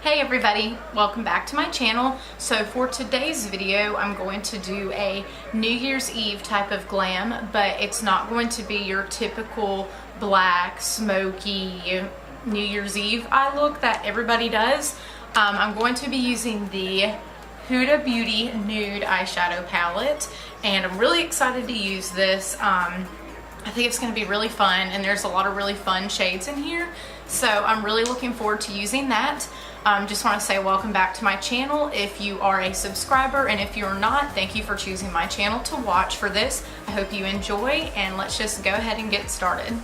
Hey everybody, welcome back to my channel. So for today's video, I'm going to do a New Year's Eve type of glam, but it's not going to be your typical black, smoky New Year's Eve eye look that everybody does. I'm going to be using the Huda Beauty Nude eyeshadow palette, and I'm really excited to use this. I think it's going to be really fun, and there's a lot of really fun shades in here, so I'm really looking forward to using that. Just want to say welcome back to my channel if you are a subscriber, and if you're not, thank you for choosing my channel to watch for this. I hope you enjoy, and let's just go ahead and get started.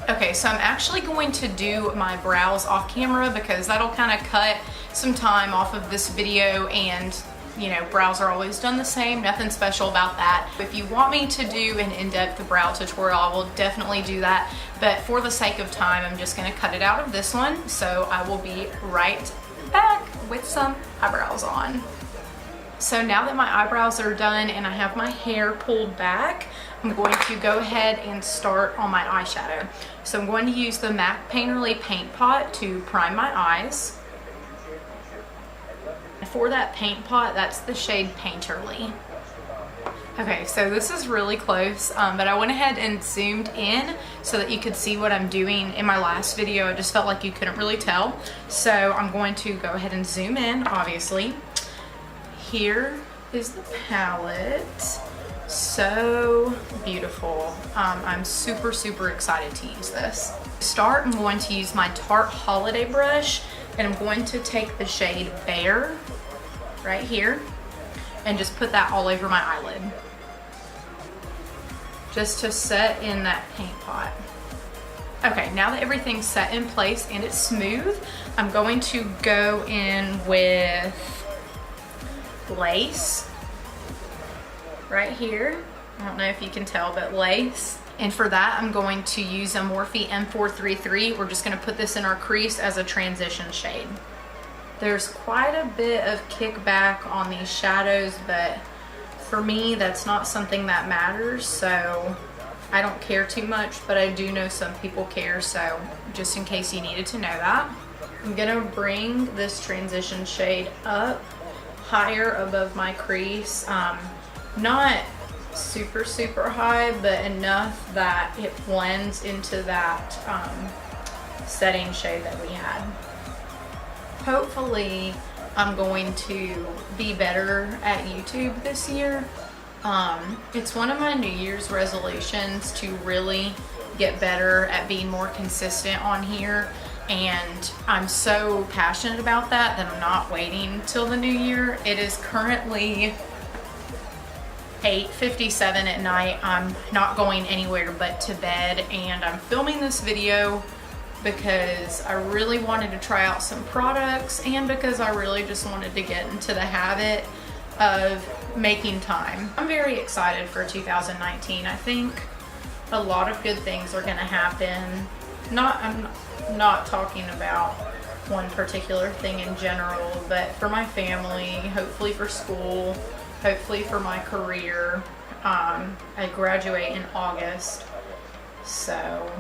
Okay, so I'm actually going to do my brows off camera because that'll kind of cut some time off of this video, and you know, brows are always done the same, nothing special about that. If you want me to do an in-depth brow tutorial, I will definitely do that, but for the sake of time, I'm just going to cut it out of this one, so I will be right back with some eyebrows on. So now that my eyebrows are done and I have my hair pulled back, I'm going to go ahead and start on my eyeshadow. So I'm going to use the MAC Painterly Paint Pot to prime my eyes. For that paint pot, that's the shade Painterly. Okay, so this is really close, but I went ahead and zoomed in so that you could see what I'm doing. In my last video, I just felt like you couldn't really tell. So I'm going to go ahead and zoom in, obviously. Here is the palette. So beautiful. I'm super excited to use this. To start, I'm going to use my Tarte Holiday brush, and I'm going to take the shade Bare right here and just put that all over my eyelid, just to set in that paint pot. Okay, now that everything's set in place and it's smooth, I'm going to go in with lace right here. I don't know if you can tell, but lace. And for that, I'm going to use a Morphe M433. We're just going to put this in our crease as a transition shade. There's quite a bit of kickback on these shadows, but for me, that's not something that matters, so I don't care too much, but I do know some people care, so just in case you needed to know that. I'm gonna bring this transition shade up higher above my crease. Not super high, but enough that it blends into that setting shade that we had. Hopefully I'm going to be better at YouTube this year. It's one of my New Year's resolutions to really get better at being more consistent on here, and I'm so passionate about that I'm not waiting till the new year. It is currently 8:57 at night. I'm not going anywhere but to bed, and I'm filming this video because I really wanted to try out some products, and because I really just wanted to get into the habit of making time. I'm very excited for 2019. I think a lot of good things are gonna happen. I'm not talking about one particular thing in general, but for my family, hopefully for school, hopefully for my career. I graduate in August, so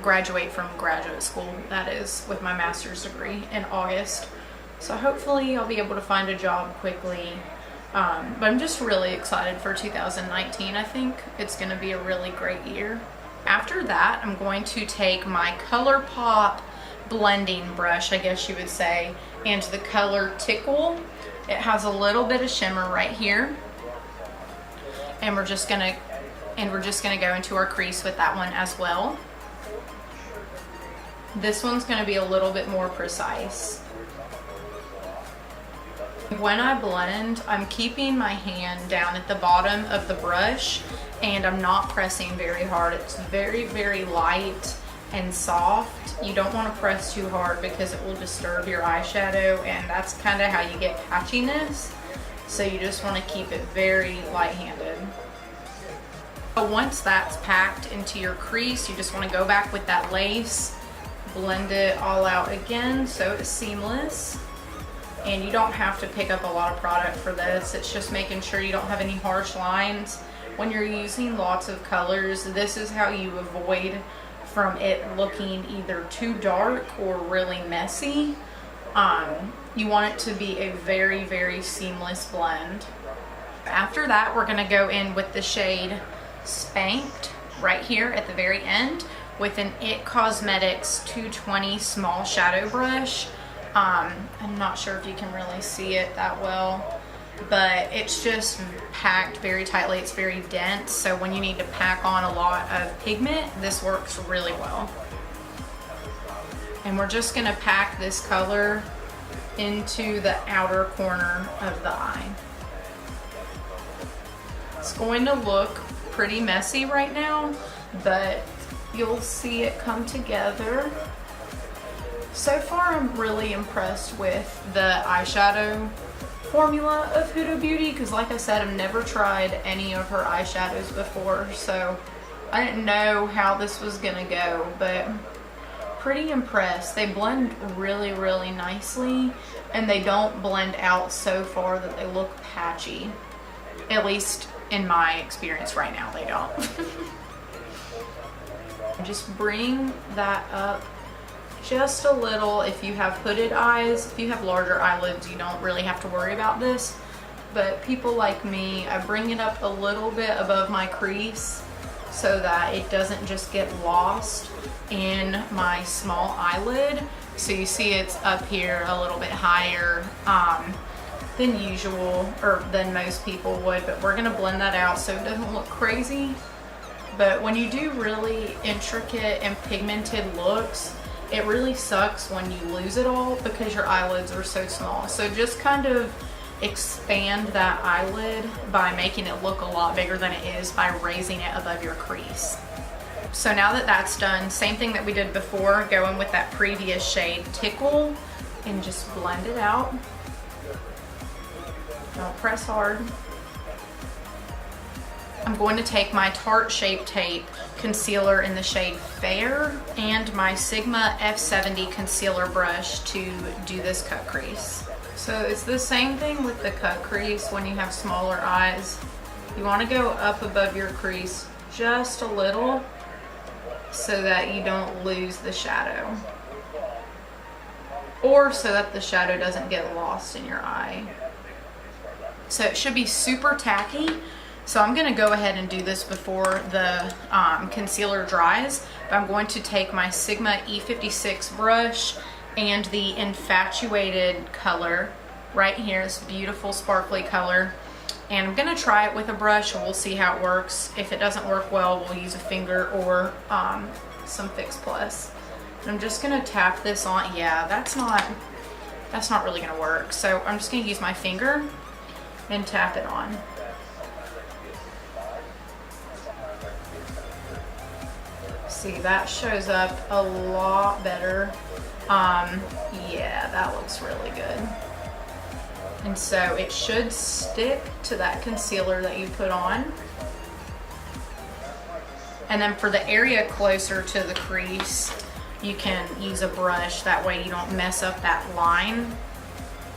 graduate from graduate school, that is, with my master's degree in August. So hopefully I'll be able to find a job quickly. But I'm just really excited for 2019. I think it's going to be a really great year. After that, I'm going to take my ColourPop blending brush, I guess you would say, and the color Tickle. It has a little bit of shimmer right here, and we're just gonna go into our crease with that one as well. This one's gonna be a little bit more precise. When I blend, I'm keeping my hand down at the bottom of the brush, and I'm not pressing very hard. It's very light and soft. You don't want to press too hard because it will disturb your eyeshadow, and that's kind of how you get patchiness. So you just want to keep it very light-handed. But once that's packed into your crease, you just want to go back with that lace, blend it all out again so it's seamless. And you don't have to pick up a lot of product for this. It's just making sure you don't have any harsh lines. When you're using lots of colors, this is how you avoid from it looking either too dark or really messy. You want it to be a very, very seamless blend. After that, we're gonna go in with the shade Spanked right here at the very end with an IT Cosmetics 220 small shadow brush. I'm not sure if you can really see it that well, but it's just packed very tightly. It's very dense, so when you need to pack on a lot of pigment, this works really well. And we're just gonna pack this color into the outer corner of the eye. It's going to look pretty messy right now, but you'll see it come together. So far, I'm really impressed with the eyeshadow formula of Huda Beauty, because like I said, I've never tried any of her eyeshadows before, so I didn't know how this was gonna go, but pretty impressed. They blend really, really nicely, and they don't blend out so far that they look patchy. At least in my experience right now, they don't. Just bring that up just a little. If you have hooded eyes, if you have larger eyelids, you don't really have to worry about this. But people like me, I bring it up a little bit above my crease so that it doesn't just get lost in my small eyelid. So you see it's up here a little bit higher than usual, or than most people would, but we're gonna blend that out so it doesn't look crazy. But when you do really intricate and pigmented looks, it really sucks when you lose it all because your eyelids are so small. So just kind of expand that eyelid by making it look a lot bigger than it is by raising it above your crease. So now that that's done, same thing that we did before, go in with that previous shade Tickle and just blend it out. Don't press hard. I'm going to take my Tarte Shape Tape concealer in the shade Fair and my Sigma F70 concealer brush to do this cut crease. So it's the same thing with the cut crease when you have smaller eyes. You want to go up above your crease just a little so that you don't lose the shadow, or so that the shadow doesn't get lost in your eye. So it should be super tacky. So I'm going to go ahead and do this before the concealer dries. But I'm going to take my Sigma E56 brush and the Infatuated color right here, this beautiful sparkly color. And I'm going to try it with a brush and we'll see how it works. If it doesn't work well, we'll use a finger or some Fix Plus. And I'm just going to tap this on. Yeah, that's not really going to work. So I'm just going to use my finger and tap it on. See, that shows up a lot better. Yeah, that looks really good. And so it should stick to that concealer that you put on. And then for the area closer to the crease, you can use a brush. That way you don't mess up that line.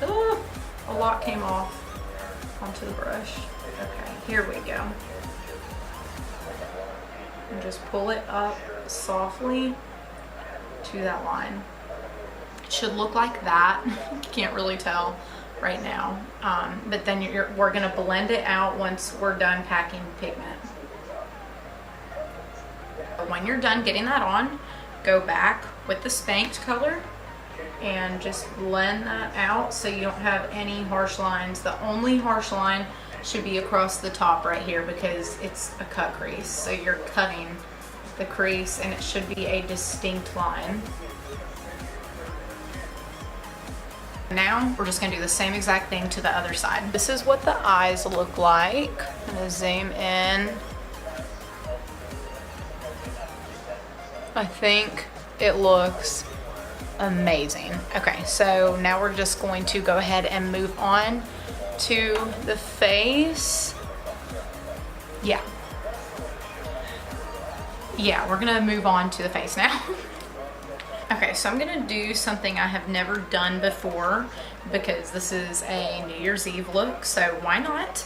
Ooh, a lot came off onto the brush. Okay, here we go. And just pull it up softly to that line. It should look like that. You can't really tell right now. But then we're gonna blend it out once we're done packing pigment. When you're done getting that on, go back with the Spanked color and just blend that out so you don't have any harsh lines. The only harsh line should be across the top right here because it's a cut crease. So you're cutting the crease and it should be a distinct line. Now we're just gonna do the same exact thing to the other side. This is what the eyes look like. I'm gonna zoom in. I think it looks amazing. Okay, so now we're just going to go ahead and move on to the face. Yeah, we're gonna move on to the face now. Okay, so I'm gonna do something I have never done before because this is a New Year's Eve look, so why not?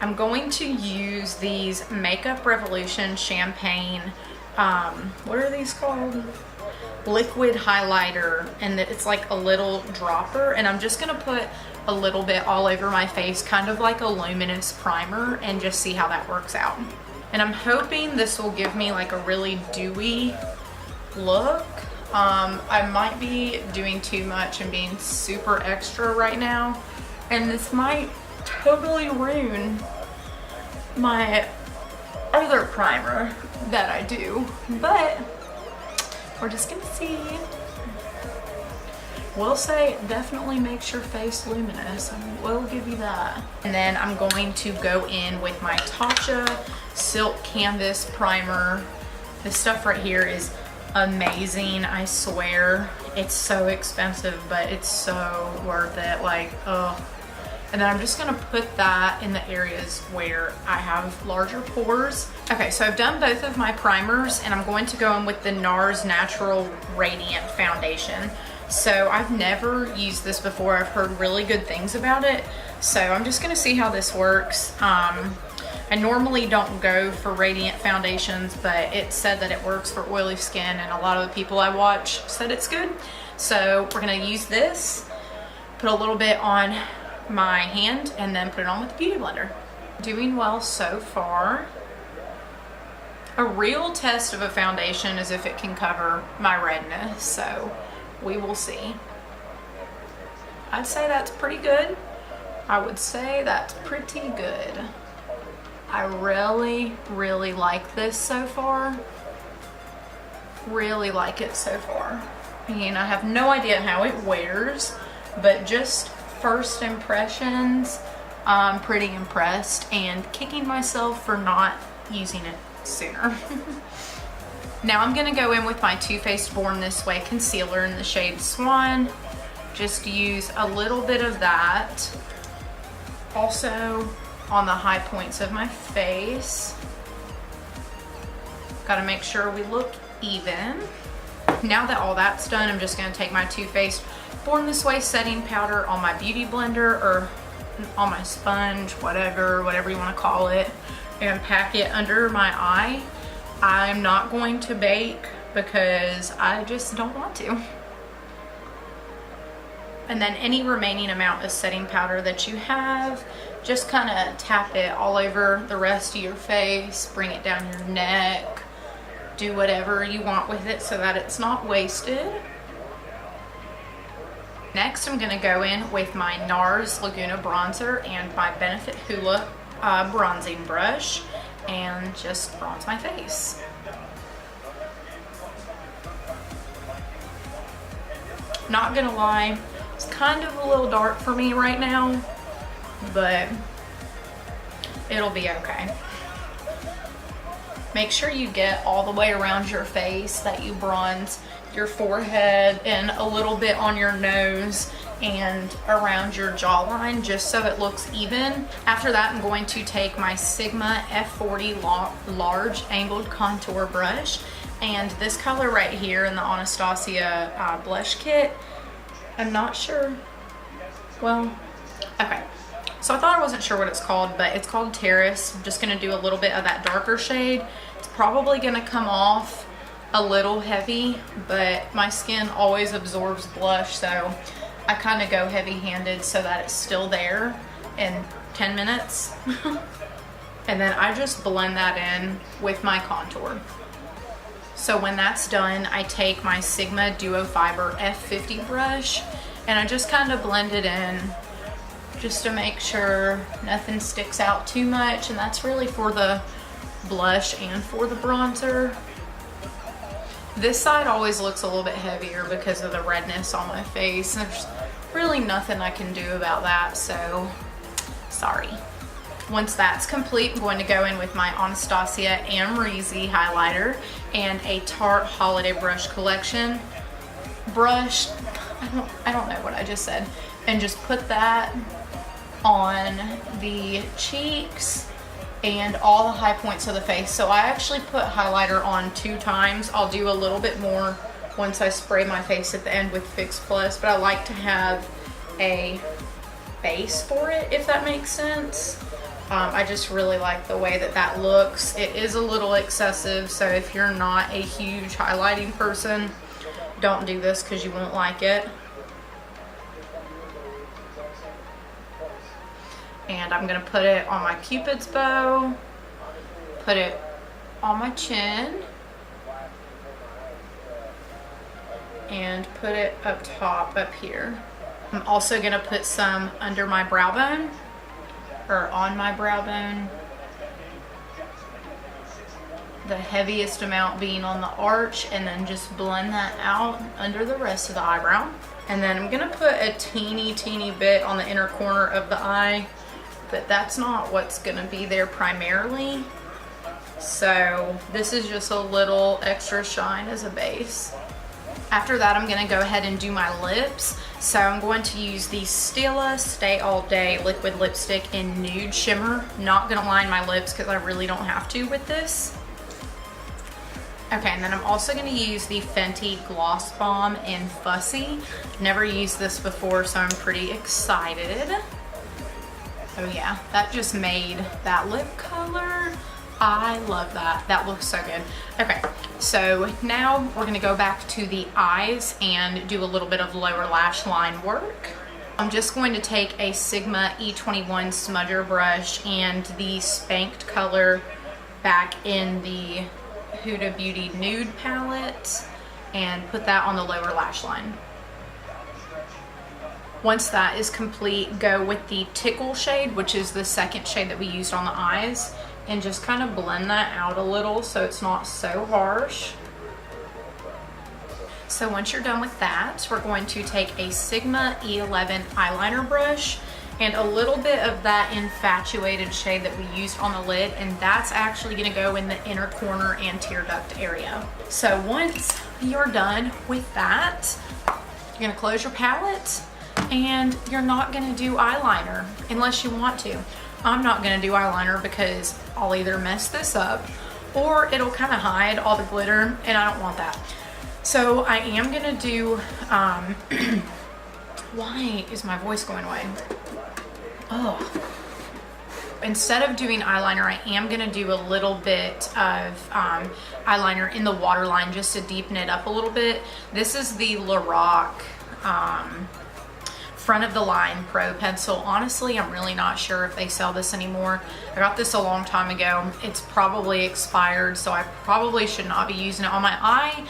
I'm going to use these Makeup Revolution Champagne, what are these called? liquid highlighter, and it's like a little dropper, and I'm just gonna put a little bit all over my face, kind of like a luminous primer, and just see how that works out. And I'm hoping this will give me like a really dewy look. I might be doing too much and being super extra right now, and this might totally ruin my other primer that I do, but we're just gonna see. Will say definitely makes your face luminous. I will give you that. And then I'm going to go in with my Tatcha Silk Canvas Primer. This stuff right here is amazing, I swear. It's so expensive, but it's so worth it. Like, oh. And then I'm just gonna put that in the areas where I have larger pores. Okay, so I've done both of my primers, and I'm going to go in with the NARS Natural Radiant Foundation. So I've never used this before. I've heard really good things about it. So I'm just gonna see how this works. I normally don't go for radiant foundations, but it said that it works for oily skin, and a lot of the people I watch said it's good. So we're gonna use this, put a little bit on my hand, and then put it on with the Beauty Blender. Doing well so far. A real test of a foundation is if it can cover my redness, so we will see. I'd say that's pretty good. I would say that's pretty good. I really, really like this so far. Really like it so far. I mean, I have no idea how it wears, but just first impressions, I'm pretty impressed and kicking myself for not using it sooner. Now I'm gonna go in with my Too Faced Born This Way concealer in the shade Swan. Just use a little bit of that. Also on the high points of my face. Gotta make sure we look even. Now that all that's done, I'm just gonna take my Too Faced Born This Way setting powder on my Beauty Blender, or on my sponge, whatever you wanna call it, and pack it under my eye. I'm not going to bake because I just don't want to. And then any remaining amount of setting powder that you have, just kind of tap it all over the rest of your face, bring it down your neck, do whatever you want with it so that it's not wasted. Next, I'm gonna go in with my NARS Laguna bronzer and my Benefit Hula bronzing brush, and just bronze my face. Not gonna lie, it's kind of a little dark for me right now, but it'll be okay. Make sure you get all the way around your face, that you bronze your forehead and a little bit on your nose and around your jawline, just so it looks even. After that, I'm going to take my Sigma F40 large angled contour brush, and this color right here in the Anastasia blush kit, I'm not sure, well, okay. So I thought I wasn't sure what it's called, but it's called Terrace. I'm just gonna do a little bit of that darker shade. It's probably gonna come off a little heavy, but my skin always absorbs blush, so I kind of go heavy-handed so that it's still there in 10 minutes. And then I just blend that in with my contour. So when that's done, I take my Sigma Duo Fiber F50 brush, and I just kind of blend it in just to make sure nothing sticks out too much, and that's really for the blush and for the bronzer. This side always looks a little bit heavier because of the redness on my face. There's really nothing I can do about that, so sorry. Once that's complete, I'm going to go in with my Anastasia Amrezy highlighter and a Tarte Holiday Brush Collection brush. I don't know what I just said. And just put that on the cheeks and all the high points of the face. So I actually put highlighter on 2 times. I'll do a little bit more once I spray my face at the end with Fix Plus, but I like to have a base for it, if that makes sense. I just really like the way that that looks. It is a little excessive, so if you're not a huge highlighting person, don't do this because you won't like it. And I'm gonna put it on my Cupid's bow, put it on my chin, and put it up top up here. I'm also gonna put some under my brow bone, or on my brow bone. The heaviest amount being on the arch, and then just blend that out under the rest of the eyebrow. And then I'm gonna put a teeny bit on the inner corner of the eye, but that's not what's gonna be there primarily. So this is just a little extra shine as a base. After that, I'm gonna go ahead and do my lips. So I'm going to use the Stila Stay All Day liquid lipstick in Nude Shimmer. Not gonna line my lips because I really don't have to with this. Okay, and then I'm also gonna use the Fenty Gloss Bomb in Fussy. Never used this before, so I'm pretty excited. Oh yeah, that just made that lip color. I love that. That looks so good. Okay, so now we're gonna go back to the eyes and do a little bit of lower lash line work. I'm just going to take a Sigma E21 smudger brush and the Spanked color back in the Huda Beauty Nude palette and put that on the lower lash line. Once that is complete, go with the Tickle shade, which is the second shade that we used on the eyes, and just kind of blend that out a little so it's not so harsh. So once you're done with that, we're going to take a Sigma E11 eyeliner brush and a little bit of that Infatuated shade that we used on the lid, and that's actually gonna go in the inner corner and tear duct area. So once you're done with that, you're gonna close your palette, and you're not gonna do eyeliner unless you want to. I'm not gonna do eyeliner because I'll either mess this up or it'll kind of hide all the glitter, and I don't want that. So I am gonna do, why is my voice going away? Oh. Instead of doing eyeliner, I am gonna do a little bit of eyeliner in the waterline just to deepen it up a little bit. This is the Lorac Front of the Line Pro Pencil. Honestly, I'm really not sure if they sell this anymore. I got this a long time ago. It's probably expired, so I probably should not be using it on my eye,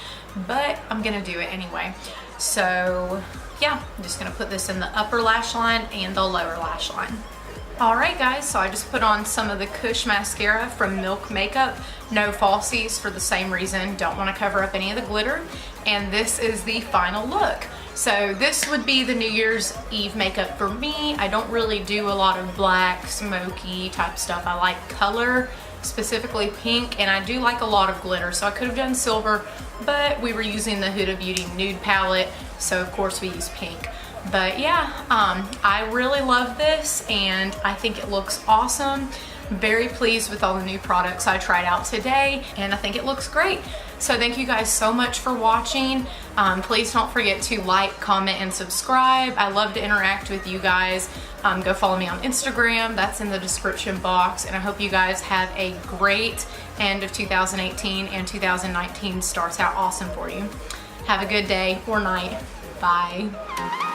but I'm gonna do it anyway. So yeah, I'm just gonna put this in the upper lash line and the lower lash line. All right guys, so I just put on some of the Kush mascara from Milk Makeup. No falsies for the same reason. Don't want to cover up any of the glitter. And this is the final look. So this would be the New Year's Eve makeup for me. I don't really do a lot of black, smoky type stuff. I like color, specifically pink, and I do like a lot of glitter. So I could have done silver, but we were using the Huda Beauty Nude palette, so of course we use pink. But yeah, I really love this, and I think it looks awesome. Very pleased with all the new products I tried out today, and I think it looks great. So thank you guys so much for watching. Please don't forget to like, comment, and subscribe. I love to interact with you guys. Go follow me on Instagram. That's in the description box. And I hope you guys have a great end of 2018 and 2019 starts out awesome for you. Have a good day or night. Bye.